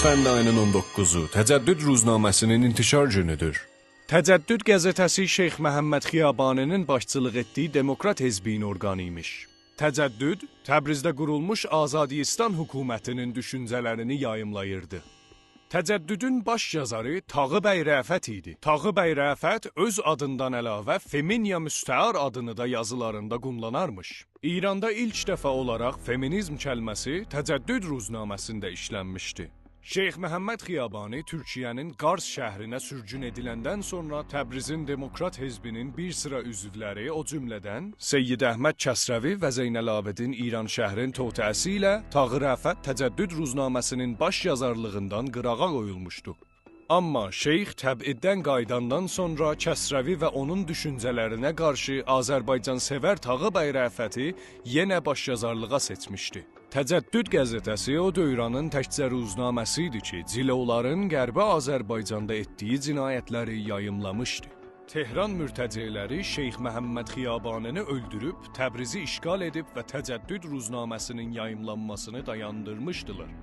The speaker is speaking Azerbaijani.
Əsfənd ayının 19-u Təcəddüd Ruznaməsinin intişar günüdür. Təcəddüd qəzetəsi Şeyx Məhəmməd Xiyabaninin başçılıq etdiyi Demokrat Hizbinin orqanı imiş. Təcəddüd, Təbrizdə qurulmuş Azadistan hökumətinin düşüncələrini yayımlayırdı. Təcəddüdün baş yazarı Tağı bəy Rəfət idi. Tağı bəy Rəfət öz adından əlavə Feminiya Müstəar adını da yazılarında qumlanarmış. İranda ilk dəfə olaraq feminizm kəlməsi Təcəddüd Ruznaməsində işlənmişdi. Şeyx Məhəmməd Xiyabani Türkiyənin Qars şəhrinə sürgün ediləndən sonra Təbrizin Demokrat Hizbinin bir sıra üzvləri, o cümlədən Seyyid Əhməd Kəsrəvi və Zeynəlabidin İran şəhrin totəsi ilə Tağı Rəfət Təcəddüd Ruznaməsinin baş yazarlığından qırağa qoyulmuşdu. Amma şeyx təbiddən qayıdandan sonra Kəsrəvi və onun düşüncələrinə qarşı Azərbaycansevər Tağı bəy Rəfəti yenə baş yazarlığa seçmişdi. Təcəddüd qəzetəsi o dövrənin təkcə ruznaməsi idi ki, Cilovların Qərbi Azərbaycanda etdiyi cinayətləri yayımlamışdı. Tehran mürtəcələri Şeyx Məhəmməd Xiyabanini öldürüb, Təbrizi işğal edib və Təcəddüd Ruznaməsinin yayımlanmasını dayandırmışdılar.